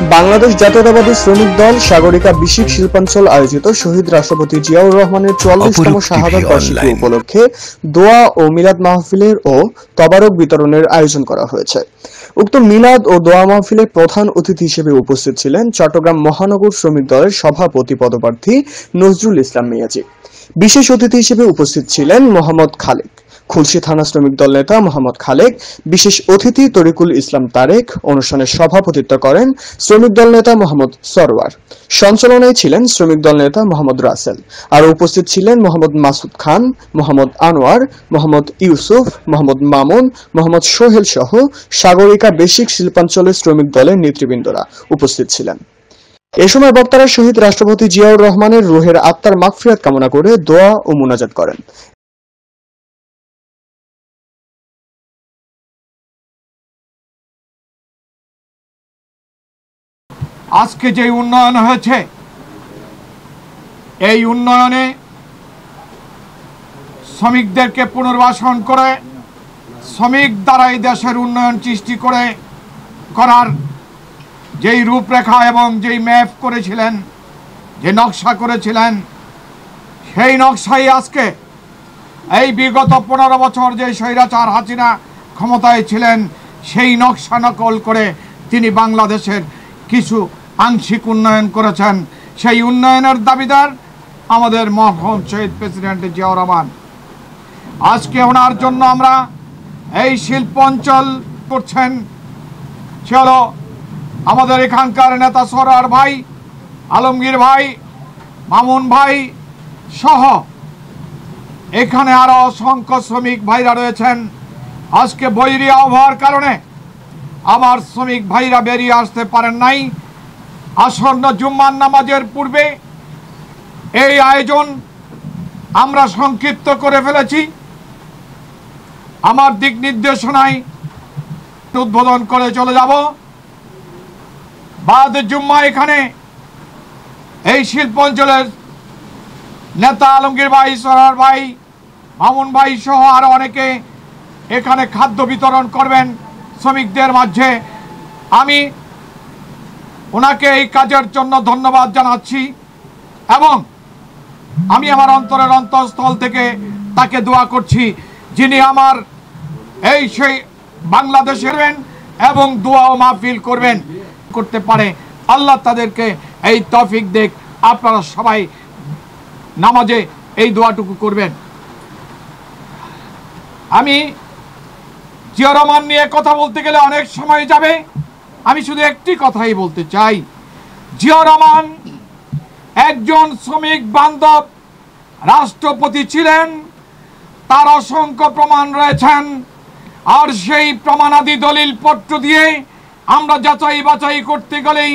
বাংলাদেশ জাতীয়তাবাদী শ্রমিক দল সাগরিকা বিশেষ শিল্পাঞ্চল আয়োজিত শহীদ রাষ্ট্রপতি জিয়াউর রহমানের ৪৪তম শাহাদাত বার্ষিকী উপলক্ষে দোয়া ও মিলাদ মাহফিলের ও তবারক বিতরণের আয়োজন করা হয়েছে। উক্ত মিলাদ ও দোয়া মাহফিলে প্রধান অতিথি হিসেবে উপস্থিত ছিলেন চট্টগ্রাম মহানগর শ্রমিক দলের সভাপতি পদপ্রার্থী নজরুল ইসলাম মিয়াজি। বিশেষ অতিথি হিসেবে উপস্থিত ছিলেন মোহাম্মদ খালেক, খুলশী থানা শ্রমিক দল নেতা মোহাম্মদ খালেক, বিশেষ অতিথি তরিকুল ইসলাম তারেক। অনুষ্ঠানে সভাপতিত্ব করেন শ্রমিক দল নেতা মোহাম্মদ সরওয়ার। সঞ্চালনায় ছিলেন শ্রমিক দল নেতা মোহাম্মদ রাসেল। আর উপস্থিত ছিলেন মোহাম্মদ মাসুদ খান, মোহাম্মদ আনোয়ার, মোহাম্মদ ইউসুফ, মোহাম্মদ মামুন, মোহাম্মদ সোহেল সহ সাগরিকা বেসিক শিল্পাঞ্চলের শ্রমিক দলের নেতৃবৃন্দরা উপস্থিত ছিলেন। এ সময় বক্তারা শহীদ রাষ্ট্রপতি জিয়াউর রহমানের রুহের আত্মার মাগফিরাত কামনা করে দোয়া ও মুনাজাত করেন। আজকে যে উন্নয়ন হয়েছে, এই উন্নয়নে শ্রমিকদেরকে পুনর্বাসন করে শ্রমিক দ্বারা এই দেশের উন্নয়ন সৃষ্টি করার যেই রূপরেখা এবং যেই ম্যাপ করেছিলেন, যে নকশা করেছিলেন, সেই নকশাই আজকে এই বিগত 15 বছর যে স্বৈরাচার হাসিনা ক্ষমতায় ছিলেন, সেই নকশা নকল করে তিনি বাংলাদেশের কিছু আংশিক উন্নয়ন করেছেন। সেই উন্নয়নের দাবিদার আমাদের মরহুম শহীদ প্রেসিডেন্ট জিয়াউর রহমান। আজকে ওনার জন্য আমরা এই শিল্প অঞ্চল করছেন, সে হলো আমাদের এখানকার নেতা সরওয়ার ভাই, আলমগীর ভাই, মামুন ভাই সহ এখানে আরো অসংখ্য শ্রমিক ভাইরা রয়েছেন। আজকে বৈরী আবহাওয়ার কারণে আমার শ্রমিক ভাইরা বেরিয়ে আসতে পারেন নাই। আসন্ন জুম্মার নামাজের পূর্বে এই আয়োজন আমরা সংক্ষিপ্ত করে ফেলেছি। আমার দিক নির্দেশনায় উদ্বোধন করে চলে যাব। বাদ জুম্মা এখানে এই শিল্প অঞ্চলের নেতা আলমগীর ভাই, সরওয়ার ভাই, মামুন ভাই সহ আরো অনেকে এখানে খাদ্য বিতরণ করবেন শ্রমিকদের মাঝে। আমি ওনাকে এই কাজের জন্য ধন্যবাদ জানাচ্ছি এবং আমি আমার অন্তরের অন্তঃস্থল থেকে তাকে দোয়া করছি, যিনি আমার এই সেই বাংলাদেশের এবং দোয়া ও মাহফিল করতে পারে। আল্লাহ তাদেরকে এই তৌফিক দেখ। আপনারা সবাই নামাজে এই দোয়াটুকু করবেন। আমি জিয়াউর রহমান নিয়ে কথা বলতে গেলে অনেক সময় যাবে। আমি শুধু একটি কথাই বলতে চাই, জিয়াউর রহমান একজন শ্রমিক বান্ধব রাষ্ট্রপতি ছিলেন। তার অসংখ্য প্রমাণ রয়েছেন, আর সেই প্রমাণাদি দলিল পত্র দিয়ে আমরা যাচাই বাছাই করতে গেলেই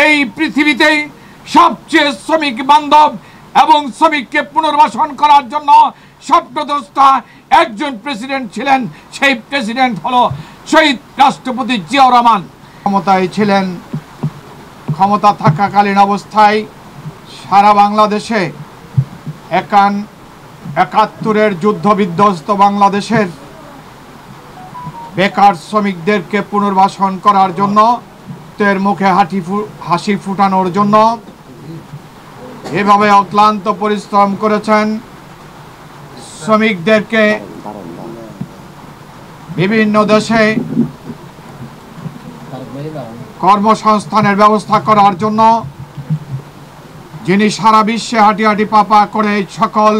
এই পৃথিবীতে সবচেয়ে শ্রমিক বান্ধব এবং শ্রমিককে পুনর্বাসন করার জন্য স্বপ্নদ্রষ্টা একজন প্রেসিডেন্ট ছিলেন। সেই প্রেসিডেন্ট হলো শহীদ রাষ্ট্রপতি জিয়াউর রহমান। ক্ষমতায় ছিলেন, ক্ষমতা থাকাকালীন অবস্থায় সারা বাংলাদেশে 71-এর যুদ্ধ বিধ্বস্ত বাংলাদেশের বেকার শ্রমিকদেরকে পুনর্বাসন করার জন্য, তের মুখে হাসি ফুটানোর জন্য এভাবে অক্লান্ত পরিশ্রম করেছেন। শ্রমিকদেরকে বিভিন্ন দেশে কর্মসংস্থানের ব্যবস্থা করার জন্য যিনি সারা বিশ্বে হাঁটি হাঁটি পাপা করে সকল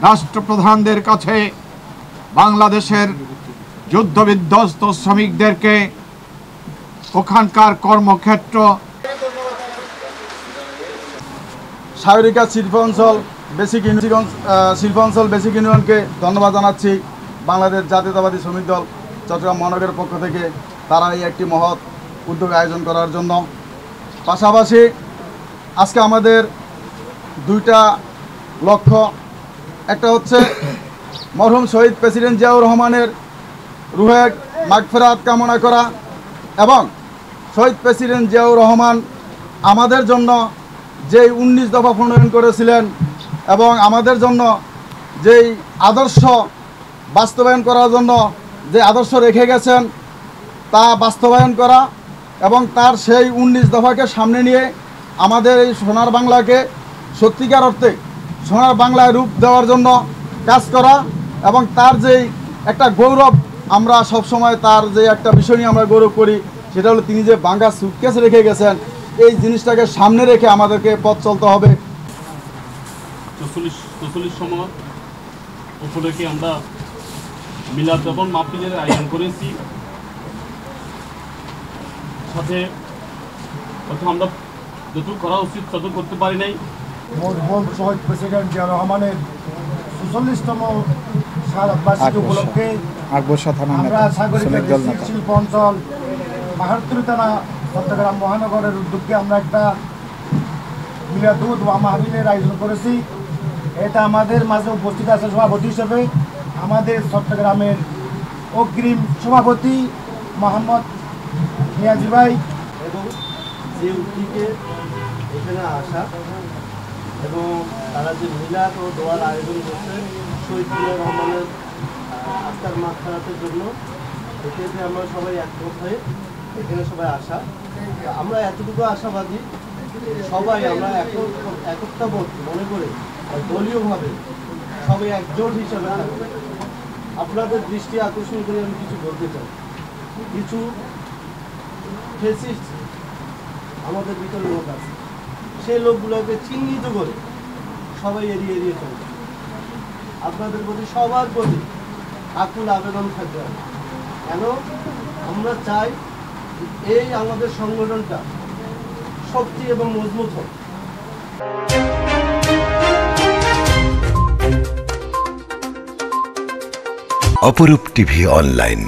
রাষ্ট্রপ্রধানদের কাছে বাংলাদেশের যুদ্ধবিধ্বস্ত শ্রমিকদেরকে ওখানকার কর্মক্ষেত্র সাগরিকা শিল্পাঞ্চল বেসিক ইউনিয়নকে ধন্যবাদ জানাচ্ছি। বাংলাদেশ জাতীয়তাবাদী শ্রমিক দল চট্টগ্রাম মহানগরের পক্ষ থেকে তারা এই একটি মহৎ উদ্যোগ আয়োজন করার জন্য। পাশাপাশি আজকে আমাদের দুইটা লক্ষ্য, একটা হচ্ছে মরহুম শহীদ প্রেসিডেন্ট জিয়াউর রহমানের রুহের মাগফিরাত কামনা করা এবং শহীদ প্রেসিডেন্ট জিয়াউর রহমান আমাদের জন্য যেই 19 দফা প্রণয়ন করেছিলেন এবং আমাদের জন্য যেই আদর্শ বাস্তবায়ন করার জন্য যে আদর্শ রেখে গেছেন তা বাস্তবায়ন করা এবং তার সেই 19 দফাকে সামনে নিয়ে আমাদের এই সোনার বাংলাকে সত্যিকার অর্থে সোনার বাংলায় রূপ দেওয়ার জন্য কাজ করা এবং তার যেই একটা গৌরব, আমরা সবসময় তার যে একটা বিষয় নিয়ে আমরা গৌরব করি, সেটা হলো তিনি যে ভাঙা সুটকেস রেখে গেছেন, এই জিনিসটাকে সামনে রেখে আমাদেরকে পথ চলতে হবে। 44তম উপলক্ষে আমরা মিলাদ এবং মাহফিলের আয়োজন করেছি। সাথে হয়তো আমরা যতটুকু করা উচিত তত করতে পারি নাই। মরহুম শহীদ প্রেসিডেন্ট জিয়া রহমানের 44তম শাহাদাত উপলক্ষে আমরা সাগরিকা শিল্প অঞ্চল পাহাড়তলী থানা চট্টগ্রাম মহানগরের উদ্যোগে আমরা একটা মিলাদুদ ওয়া মাহফিলের আয়োজন করেছি। এটা আমাদের মাঝে উপস্থিত আছে সভাপতি হিসেবে আমাদের চট্টগ্রামের অগ্রিম সভাপতি মোহাম্মদ নিয়াজি ভাই, এবং যে উদ্যোগে এখানে আসা এবং তারা যে মিলাদ ও দোয়ার আয়োজন করছে শহীদ জিয়া রহমানের আত্মার মাগফিরাতের জন্য, এতে আমরা সবাই একমত হয়ে এখানে সবাই আসা। আমরা এতটুকু আশাবাদী সবাই আমরা একতাবোধ মনে করে দলীয়ভাবে সবাই একজোট হিসাবে থাকবে। আপনাদের দৃষ্টি আকর্ষণ করে আমি কিছু বলতে চাই। কিছু ফেসিস্ট আমাদের ভিতরে লোক আছে, সেই লোকগুলোকে চিহ্নিত করে সবাই এড়িয়ে এড়িয়ে চলবে। আপনাদের প্রতি সবার প্রতি আকুল আবেদন থাকবে কেন আমরা চাই এই আমাদের সংগঠনটা শক্তি এবং মজবুত হোক। অপরূপ টিভি অনলাইন।